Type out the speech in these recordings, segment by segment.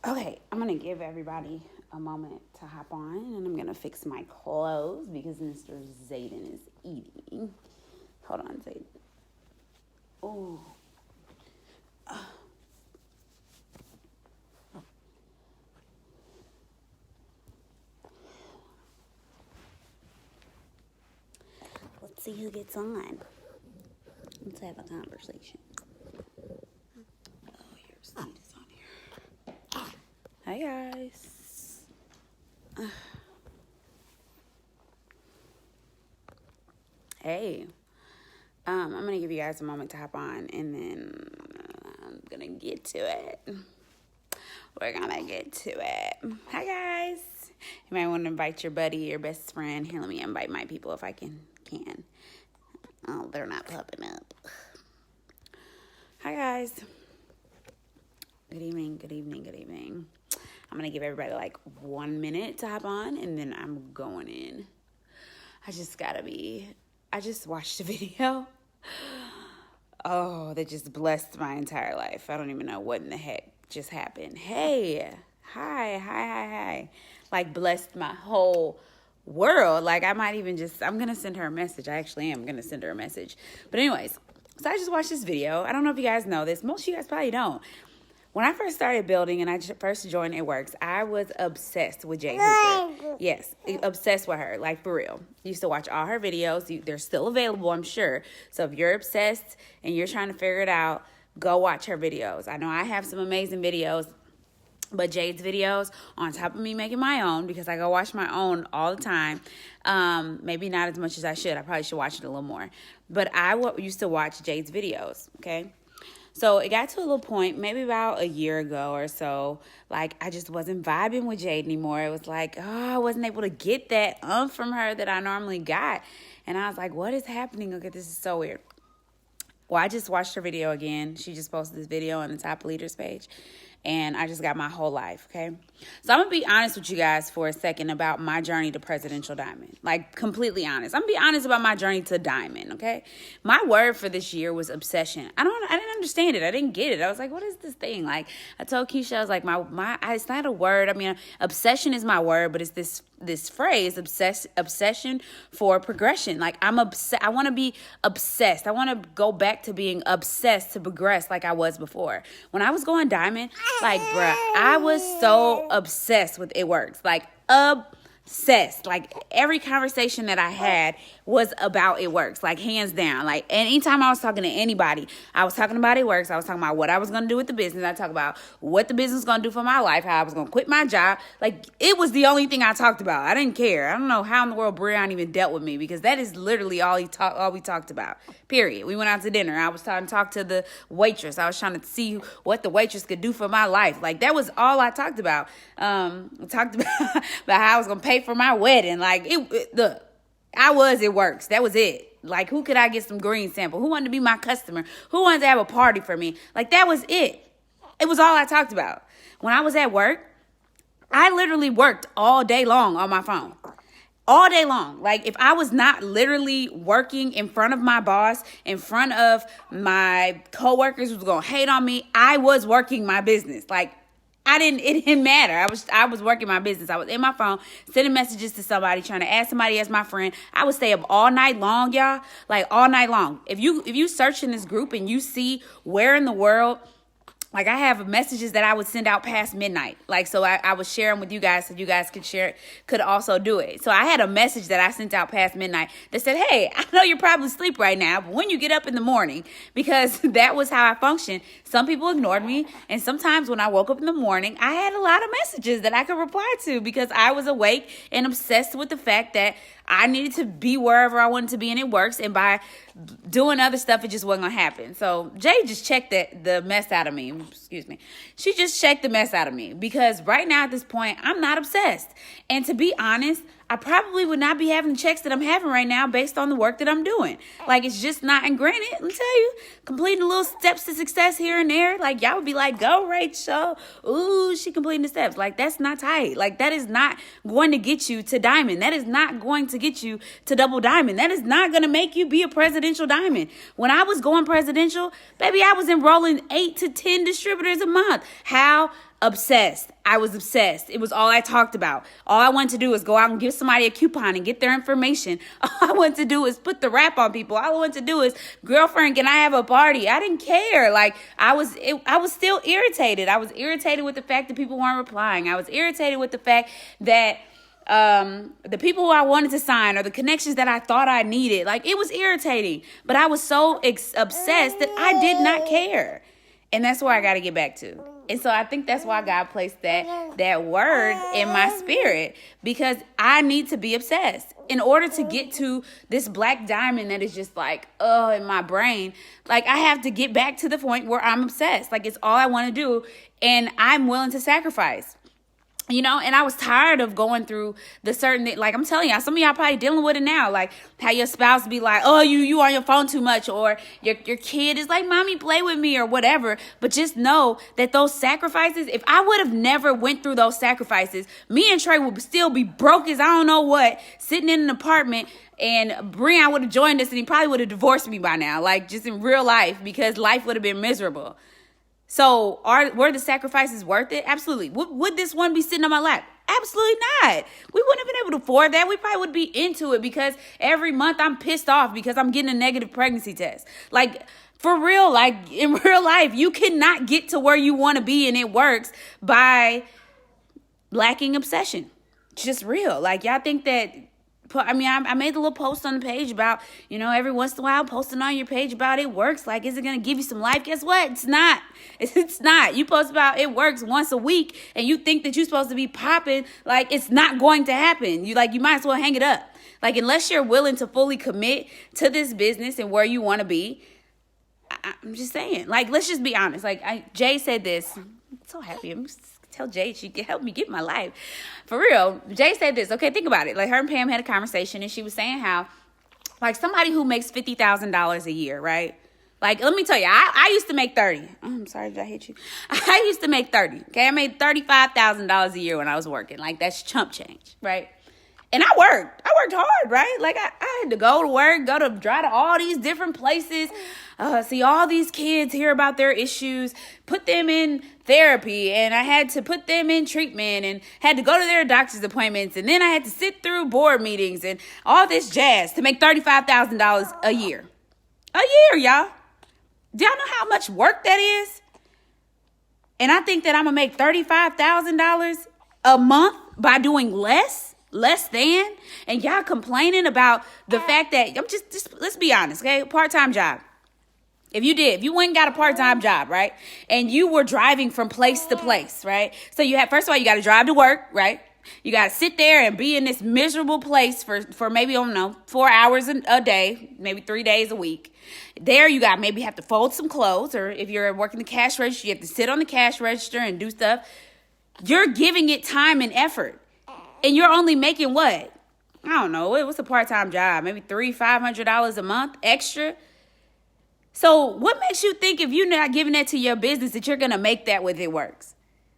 Okay, I'm gonna give everybody a moment to hop on, and I'm gonna fix my clothes because Mr. Zayden is eating. Hold on, Zayden. Oh, let's see who gets on. Let's have a conversation. Oh, your seat is on here. Hey guys. Hey. I'm gonna give you guys a moment to hop on, and then I'm gonna get to it. We're gonna get to it. Hi guys. You might want to invite your buddy, your best friend. Here, let me invite my people if I can. Oh, they're not popping up. Hi guys. Good evening, good evening, good evening. I'm gonna give everybody like 1 minute to hop on, and then I'm going in. I just watched a video. Oh, that just blessed my entire life. I don't even know what in the heck just happened. Hey, hi. Like, blessed my whole world. Like, I'm going to send her a message. I actually am going to send her a message. But anyways, so I just watched this video. I don't know if you guys know this. Most of you guys probably don't. When I first started building and I first joined It Works, I was obsessed with Jay Hooper. Yes, obsessed with her, like for real. Used to watch all her videos. They're still available, I'm sure. So if you're obsessed and you're trying to figure it out, go watch her videos. I know I have some amazing videos, but Jade's videos, on top of me making my own, because I go watch my own all the time, maybe not as much as I should. I probably should watch it a little more. But I used to watch Jade's videos, okay? So it got to a little point, maybe about a year ago or so, like I just wasn't vibing with Jade anymore. It was like, I wasn't able to get that from her that I normally got. And I was like, what is happening? Okay, this is so weird. Well, I just watched her video again. She just posted this video on the Top Leaders page. And I just got my whole life, okay? So I'm going to be honest with you guys for a second about my journey to Presidential Diamond. Like, completely honest. I'm going to be honest about my journey to Diamond, okay? My word for this year was obsession. I didn't understand it. I didn't get it. I was like, what is this thing? Like, I told Keisha, I was like, it's not a word. I mean, obsession is my word, but it's this phrase, obsession for progression. Like, I want to be obsessed. I want to go back to being obsessed to progress like I was before. When I was going Diamond, like, bruh, I was so obsessed with It Works. Like, obsessed. Like, every conversation that I had was about It Works. Like, hands down. Like, anytime I was talking to anybody, I was talking about It Works. I was talking about what I was going to do with the business. I talked about what the business was going to do for my life, how I was going to quit my job. Like, it was the only thing I talked about. I didn't care. I don't know how in the world Breon even dealt with me, because that is literally all we talked about. Period. We went out to dinner. I was trying to talk to the waitress. I was trying to see what the waitress could do for my life. Like, that was all I talked about. I talked about how I was going to pay for my wedding. Like, look, I was It Works. That was it. Like, who could I get some green sample? Who wanted to be my customer? Who wanted to have a party for me? Like, that was it. It was all I talked about. When I was at work, I literally worked all day long on my phone. All day long. Like, if I was not literally working in front of my boss, in front of my coworkers who's going to hate on me, I was working my business. Like, it didn't matter. I was working my business. I was in my phone, sending messages to somebody, trying to add somebody as my friend. I would stay up all night long, y'all. Like, all night long. If you search in this group and you see where in the world, like, I have messages that I would send out past midnight. Like, so I would share them with you guys so you guys could also do it. So I had a message that I sent out past midnight that said, hey, I know you're probably asleep right now, but when you get up in the morning, because that was how I functioned. Some people ignored me. And sometimes when I woke up in the morning, I had a lot of messages that I could reply to because I was awake and obsessed with the fact that I needed to be wherever I wanted to be, and It Works. And by doing other stuff, it just wasn't going to happen. So Jay just checked the mess out of me. Excuse me. She just checked the mess out of me, because right now at this point, I'm not obsessed. And to be honest, I probably would not be having the checks that I'm having right now based on the work that I'm doing. Like, it's just not. And granted, let me tell you, completing little steps to success here and there, like, y'all would be like, go Rachel. Ooh, she completing the steps. Like, that's not tight. Like, that is not going to get you to diamond. That is not going to get you to double diamond. That is not going to make you be a presidential diamond. When I was going presidential, baby, I was enrolling 8 to 10 distributors a month. How? Obsessed. I was obsessed. It was all I talked about. All I wanted to do was go out and give somebody a coupon and get their information. All I wanted to do is put the rap on people. All I wanted to do is, girlfriend, can I have a party? I didn't care. Like, I was still irritated. I was irritated with the fact that people weren't replying. I was irritated with the fact that the people who I wanted to sign or the connections that I thought I needed, like, it was irritating. But I was so obsessed that I did not care. And that's where I got to get back to. And so I think that's why God placed that word in my spirit, because I need to be obsessed in order to get to this black diamond that is just like, in my brain. Like, I have to get back to the point where I'm obsessed. Like, it's all I want to do, and I'm willing to sacrifice. You know, and I was tired of going through the certain, like, I'm telling y'all, some of y'all probably dealing with it now, like how your spouse be like, oh, you on your phone too much, or your kid is like, mommy, play with me, or whatever. But just know that those sacrifices, if I would have never went through those sacrifices, me and Trey would still be broke as I don't know what, sitting in an apartment, and Breon would have joined us, and he probably would have divorced me by now, like, just in real life, because life would have been miserable. So were the sacrifices worth it? Absolutely. Would this one be sitting on my lap? Absolutely not. We wouldn't have been able to afford that. We probably would be into it because every month I'm pissed off because I'm getting a negative pregnancy test. Like, for real, like, in real life, you cannot get to where you want to be, and it works by lacking obsession. It's just real. Like, y'all think that, I mean, I made a little post on the page about, you know, every once in a while posting on your page about it works. Like, is it going to give you some life? Guess what? It's not. It's not. You post about it works once a week and you think that you're supposed to be popping. Like, it's not going to happen. You might as well hang it up. Like, unless you're willing to fully commit to this business and where you want to be, I'm just saying, like, let's just be honest. Like, Jay said this. I'm so happy. I'm just tell Jay she can help me get my life. For real. Jay said this. Okay, think about it. Like, her and Pam had a conversation, and she was saying how, like, somebody who makes $50,000 a year, right? Like, let me tell you, I used to make 30. Oh, I'm sorry, did I hit you? I used to make 30. Okay, I made $35,000 a year when I was working. Like, that's chump change, right? And I worked hard, right? Like, I had to go to work, drive to all these different places, see all these kids, hear about their issues, put them in therapy, and I had to put them in treatment, and had to go to their doctor's appointments, and then I had to sit through board meetings and all this jazz to make $35,000 a year. A year, y'all. Do y'all know how much work that is? And I think that I'm going to make $35,000 a month by doing less than, and y'all complaining about the fact that, I'm just let's be honest, okay? Part-time job. If you went and got a part-time job, right? And you were driving from place to place, right? So first of all, you got to drive to work, right? You got to sit there and be in this miserable place for maybe, I don't know, 4 hours a day, maybe 3 days a week. There you got maybe have to fold some clothes, or if you're working the cash register, you have to sit on the cash register and do stuff. You're giving it time and effort. And you're only making what? I don't know. What's a part-time job? Maybe $300-$500 a month extra. So what makes you think if you're not giving that to your business that you're going to make that with It Works?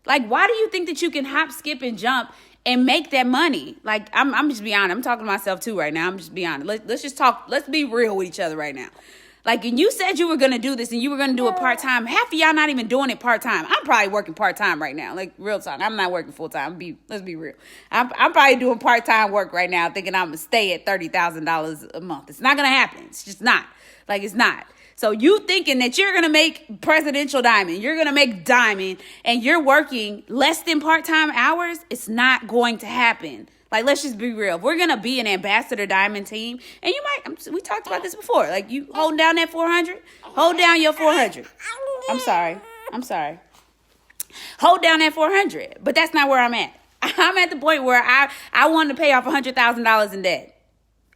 Like, why do you think that you can hop, skip, and jump and make that money? Like, I'm just being honest. I'm talking to myself too right now. I'm just being honest. Let's just talk. Let's be real with each other right now. Like, and you said you were going to do this and you were going to do it part-time. Half of y'all not even doing it part-time. I'm probably working part-time right now. Like, real talk. I'm not working full-time. Let's be real. I'm probably doing part-time work right now thinking I'm going to stay at $30,000 a month. It's not going to happen. It's just not. Like, it's not. So you thinking that you're going to make presidential diamond, you're going to make diamond, and you're working less than part-time hours, it's not going to happen. Like, let's just be real. If we're going to be an ambassador diamond team, and we talked about this before. Like, you holding down that 400, hold down your 400. I'm sorry. Hold down that 400. But that's not where I'm at. I'm at the point where I want to pay off $100,000 in debt.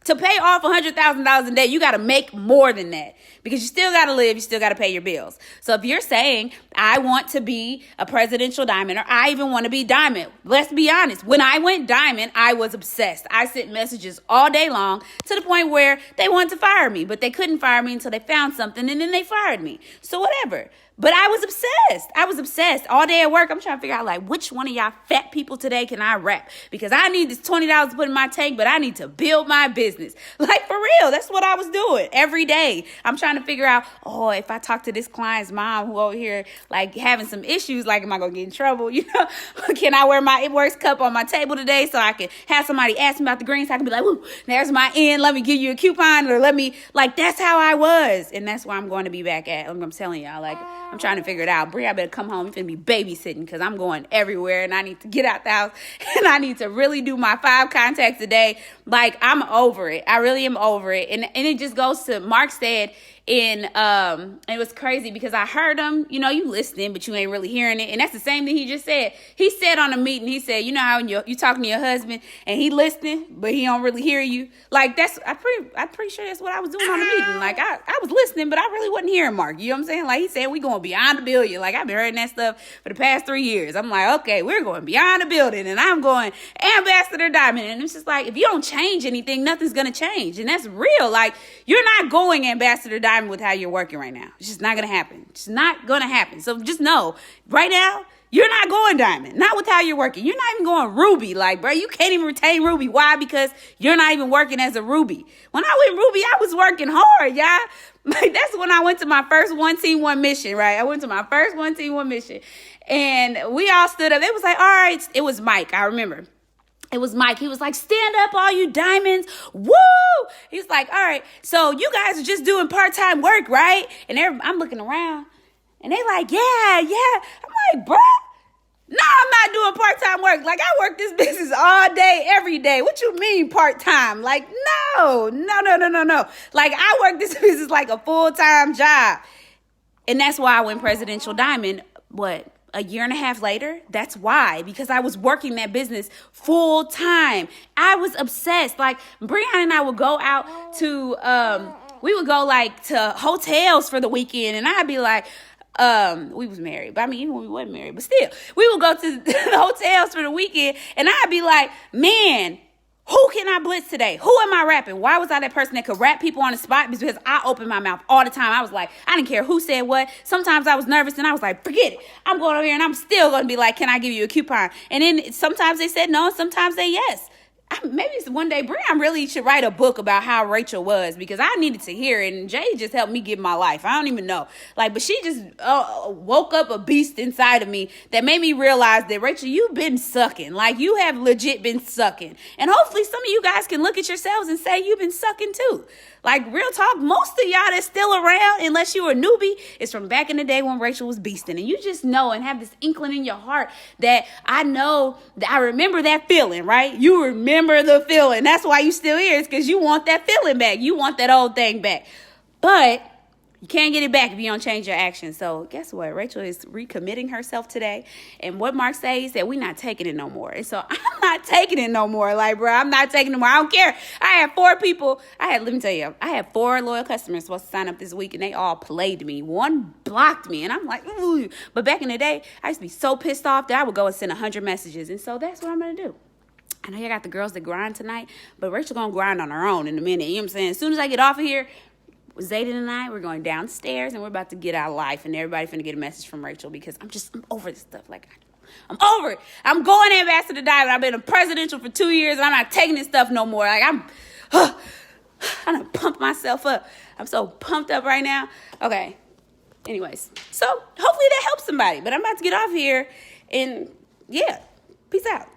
To pay off $100,000 in debt, you got to make more than that, because you still got to live. You still got to pay your bills. So if you're saying, I want to be a presidential diamond, or I even want to be diamond, let's be honest. When I went diamond, I was obsessed. I sent messages all day long to the point where they wanted to fire me, but they couldn't fire me until they found something, and then they fired me. So whatever. But I was obsessed. All day at work, I'm trying to figure out, like, which one of y'all fat people today can I rap? Because I need this $20 to put in my tank, but I need to build my business. Like, for real, that's what I was doing every day. I'm trying to figure out, if I talk to this client's mom who over here like having some issues, like am I gonna get in trouble? You know, can I wear my It Works cup on my table today so I can have somebody ask me about the greens? So I can be like, woo, there's my end. Let me give you a coupon, or let me, like, that's how I was, and that's where I'm going to be back at. I'm telling y'all, like, I'm trying to figure it out. Brie, I better come home. You're finna be babysitting because I'm going everywhere and I need to get out the house and I need to really do my 5 contacts a day. Like, I'm over it. I really am over it. And it just goes to Mark said, and it was crazy because I heard him, you know, you listening, but you ain't really hearing it. And that's the same thing he just said. He said on a meeting, he said, you know how you talking to your husband and he listening, but he don't really hear you. Like, I'm pretty sure that's what I was doing on the meeting. Like, I was listening, but I really wasn't hearing Mark. You know what I'm saying? Like, he said, we going beyond the billion. Like, I've been hearing that stuff for the past 3 years. I'm like, okay, we're going beyond the building, and I'm going Ambassador Diamond. And it's just like, if you don't change anything, nothing's going to change. And that's real. Like, you're not going Ambassador Diamond with how you're working right now. It's just not going to happen. It's not going to happen. So just know, right now, you're not going diamond. Not with how you're working. You're not even going ruby. Like, bro, you can't even retain ruby. Why? Because you're not even working as a ruby. When I went ruby, I was working hard, y'all. Like, that's when I went to my first One Team One mission, right? I went to my first One Team One mission. And we all stood up. It was like, all right. It was Mike. I remember. It was Mike. He was like, stand up, all you diamonds. Woo! He's like, all right, so you guys are just doing part-time work, right? And I'm looking around, and they like, yeah. I'm like, bro, no, I'm not doing part-time work. Like, I work this business all day, every day. What you mean part-time? Like, no. Like, I work this business like a full-time job. And that's why I went Presidential Diamond, a year and a half later. That's why, because I was working that business full time. I was obsessed. Like, Brianna and I would go out to, we would go like to hotels for the weekend, and I'd be like, we was married, but I mean, even when we wasn't married, but still, we would go to the hotels for the weekend, and I'd be like, man, who can I blitz today? Who am I rapping? Why was I that person that could rap people on the spot? Because I opened my mouth all the time. I was like, I didn't care who said what. Sometimes I was nervous and I was like, forget it. I'm going over here and I'm still going to be like, can I give you a coupon? And then sometimes they said no, and sometimes they yes. Maybe one day, Brian really should write a book about how Rachel was, because I needed to hear it, and Jay just helped me get my life. I don't even know. Like, but she just woke up a beast inside of me that made me realize that, Rachel, you've been sucking. Like, you have legit been sucking. And hopefully some of you guys can look at yourselves and say you've been sucking too. Like, real talk, most of y'all that's still around, unless you were a newbie, is from back in the day when Rachel was beasting. And you just know and have this inkling in your heart that I know, that I remember that feeling, right? You remember the feeling. That's why you still here. It's because you want that feeling back. You want that old thing back. But you can't get it back if you don't change your actions. So guess what? Rachel is recommitting herself today. And what Mark said, he said, we're not taking it no more. And so I'm not taking it no more. Like, bro, I'm not taking it no more. I don't care. I had 4 people. Let me tell you, I had 4 loyal customers supposed to sign up this week, and they all played me. One blocked me. And I'm like, ooh. But back in the day, I used to be so pissed off that I would go and send 100 messages. And so that's what I'm going to do. I know you got the girls that grind tonight, but Rachel going to grind on her own in a minute. You know what I'm saying? As soon as I get off of here, Zayden and I, we're going downstairs, and we're about to get our life, and everybody finna get a message from Rachel, because I'm over this stuff. Like, I'm over it. I'm going Ambassador Diamond. I've been a presidential for 2 years, and I'm not taking this stuff no more. Like, I'm gonna pump myself up. I'm so pumped up right now. Okay. Anyways, so hopefully that helps somebody, but I'm about to get off here, and yeah, peace out.